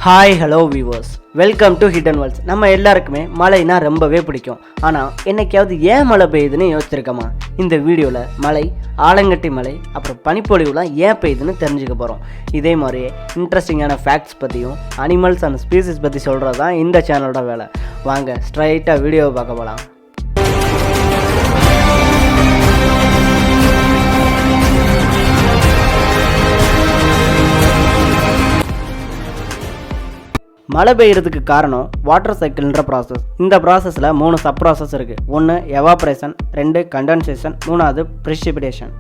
Hi hello viewers, welcome to hidden world's. நம்ம எல்லாருக்குமே மழைனா ரொம்பவே பிடிக்கும். ஆனால் என்னைக்காவது ஏன் மழை பெய்யுதுன்னு யோசிச்சிருக்கோமா? இந்த வீடியோவில் மழை, ஆலங்கட்டி மழை, அப்புறம் பனிப்பொழிவுலாம் ஏன் பெய்யுதுன்னு தெரிஞ்சுக்க போகிறோம். இதே மாதிரியே இன்ட்ரெஸ்டிங்கான ஃபேக்ட்ஸ் பற்றியும் அனிமல்ஸ் அண்ட் ஸ்பீசிஸ் பற்றி சொல்கிறது தான் இந்த சேனலோட வேலை. வாங்க ஸ்ட்ரைட்டாக வீடியோவை பார்க்க போகலாம். மழை பெய்யறதுக்கு காரணம் வாட்டர் சைக்கிள்ன்ற ப்ராசஸ். இந்த ப்ராசஸில் 3 சப் ப்ராசஸ் இருக்குது. 1 எவாப்ரேஷன், 2 கண்டென்சேஷன், 3 ப்ரிசிபிடேஷன்.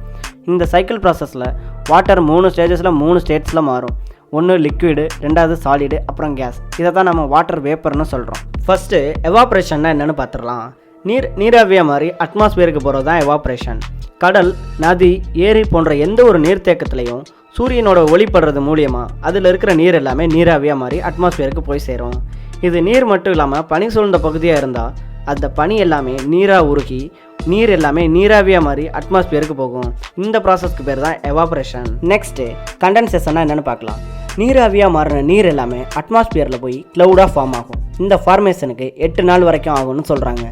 இந்த சைக்கிள் ப்ராசஸில் வாட்டர் 3 ஸ்டேஜஸில் 3 ஸ்டேட்ஸில் மாறும். 1 லிக்விடு, 2 சாலிடு, அப்புறம் கேஸ். இதை தான் நம்ம வாட்டர் வேப்பர்னு சொல்கிறோம். ஃபஸ்ட்டு எவாப்ரேஷன்னா என்னென்னு பார்த்துடலாம். நீராவியாக மாதிரி அட்மாஸ்பியருக்கு போகிறது தான் எவாப்ரேஷன். கடல், நதி, ஏரி போன்ற எந்த ஒரு நீர்த்தேக்கத்துலேயும் சூரியனோட ஒளிப்படுறது மூலியமாக அதில் இருக்கிற நீர் எல்லாமே நீராவியாக மாறி அட்மாஸ்பியருக்கு போய் சேரும். இது நீர் மட்டும் இல்லாமல் பனி சூழ்ந்த பகுதியாக இருந்தால் அந்த பனி எல்லாமே நீராக உருகி நீர் எல்லாமே நீராவியாக மாறி அட்மாஸ்பியருக்கு போகும். இந்த ப்ராசஸ்க்கு பேர் தான் எவாப்ரேஷன். நெக்ஸ்ட்டு கண்டென்சேஷன்னா என்னென்னு பார்க்கலாம். நீராவியாக மாறின நீர் எல்லாமே அட்மாஸ்பியரில் போய் க்ளவுடாக ஃபார்ம் ஆகும். இந்த ஃபார்மேஷனுக்கு 8 நாள் வரைக்கும் ஆகும்னு சொல்கிறாங்க.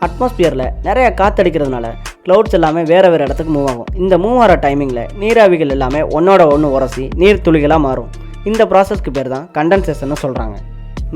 அட்மாஸ்பியரில் நிறைய காற்றடிக்கிறதுனால க்ளவுட்ஸ் எல்லாமே வேறு இடத்துக்கு மூவ் ஆகும். இந்த மூவ் ஆகிற டைமிங்கில் நீராவிகள் எல்லாமே ஒன்றோட ஒன்று உரசி நீர் துளிகளாக மாறும். இந்த ப்ராசஸ்க்கு பேர் தான் கண்டென்சேஷன்னு சொல்கிறாங்க.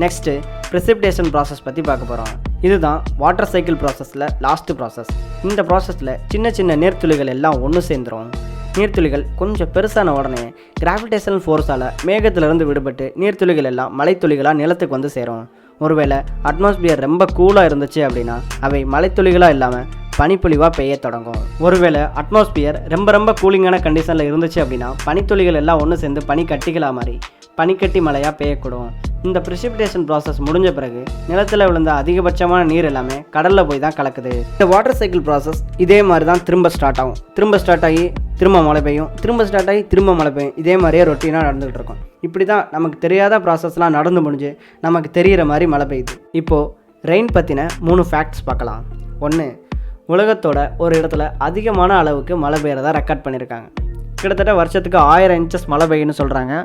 நெக்ஸ்ட்டு ப்ரிசிபிடேஷன் ப்ராசஸ் பற்றி பார்க்க போகிறோம். இதுதான் வாட்டர் சைக்கிள் ப்ராசஸில் லாஸ்ட்டு ப்ராசஸ். இந்த ப்ராசஸில் சின்ன சின்ன நீர்த்துளிகள் எல்லாம் ஒன்று சேர்ந்துடும். நீர்த்துளிகள் கொஞ்சம் பெருசான உடனே கிராவிடேஷனல் ஃபோர்ஸால் மேகத்திலிருந்து விடுபட்டு நீர்த்துளிகள் எல்லாம் மலைத்துளிகளாக நிலத்துக்கு வந்து சேரும். ஒருவேளை அட்மாஸ்பியர் ரொம்ப கூலாக இருந்துச்சு அப்படின்னா அவை மலைத்துளிகளாக இல்லாமல் பனிப்பொழிவாக பெய்ய தொடங்கும். ஒருவேளை அட்மாஸ்பியர் ரொம்ப கூலிங்கான கண்டிஷனில் இருந்துச்சு அப்படின்னா பனித்துளிகள் எல்லாம் ஒன்று சேர்ந்து பனிக்கட்டிகளாக மாறி பனிக்கட்டி மழையாக பெய்யக்கூடும். இந்த ப்ரிசிபிடேஷன் ப்ராசஸ் முடிஞ்ச பிறகு நிலத்தில் விழுந்த அதிகபட்சமான நீர் எல்லாமே கடலில் போய் தான் கலக்குது. இந்த வாட்டர் சைக்கிள் ப்ராசஸ் இதே மாதிரி தான் திரும்ப ஸ்டார்ட் ஆகும். திரும்ப ஸ்டார்ட் ஆகி திரும்ப மழை பெய்யும், திரும்ப ஸ்டார்ட் ஆகி திரும்ப மழை பெய்யும். இதே மாதிரியே ரொட்டீனாக நடந்துகிட்டு இருக்கும். இப்படி தான் நமக்கு தெரியாத ப்ராசஸ்லாம் நடந்து முடிஞ்சு நமக்கு தெரிகிற மாதிரி மழை பெய்யுது. இப்போது ரெயின் பற்றின 3 ஃபேக்ட்ஸ் பார்க்கலாம். 1, உலகத்தோட ஒரு இடத்துல அதிகமான அளவுக்கு மழை பெய்யறதா ரெக்கார்ட் பண்ணியிருக்காங்க. கிட்டத்தட்ட வருஷத்துக்கு 1000 இன்ச்சஸ் மழை பெய்யுன்னு சொல்கிறாங்க.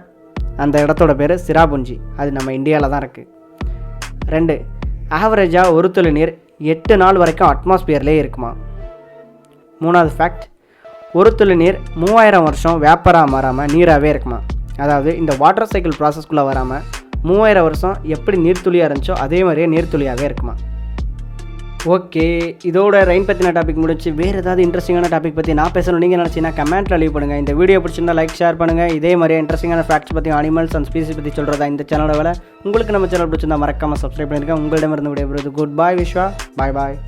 அந்த இடத்தோட பேர் சிராபுஞ்சி. அது நம்ம இந்தியாவில் தான் இருக்குது. 2, ஆவரேஜாக ஒரு துளி நீர் 8 நாள் வரைக்கும் அட்மாஸ்பியர்லேயே இருக்குமா. 3வது ஃபேக்ட், ஒரு துளி நீர் 3000 வருஷம் வேப்பராக மாறாமல் நீராகவே இருக்குமா. அதாவது இந்த வாட்டர் சைக்கிள் ப்ராசஸ்க்குள்ளே வராமல் 3000 வருஷம் எப்படி நீர்த்துளியாக இருந்துச்சோ அதே மாதிரியே நீர்த்துளியாகவே இருக்குமா. ஓகே, இதோட ரெயின் பற்றின டாபிக் முடிச்சு. வேறு ஏதாவது இன்ட்ரெஸ்டிங்கான டாபிக் பற்றி நான் பேசணும் நீங்கள் நினச்சிங்கன்னா கமெண்ட்டில் லீவ் பண்ணுங்கள். இந்த வீடியோ பிடிச்சிருந்தா லைக், ஷேர் பண்ணுங்கள். இதே மாதிரியே இன்ட்ரெஸ்டிங்கான ஃபேக்ட்ஸ் பற்றி அனிமல்ஸ் அண்ட் ஸ்பீசிஸ் பற்றி சொல்கிறதா இந்த சேனலோட வேலை. உங்களுக்கு நம்ம சேனல் பிடிச்சிருந்தா மறக்காமல் சப்ஸ்கிரைப் பண்ணியிருக்கேன். உங்களிடமிருந்து விடைபெறுவது குட் பாய் விஷ்வா. பாய் பாய்.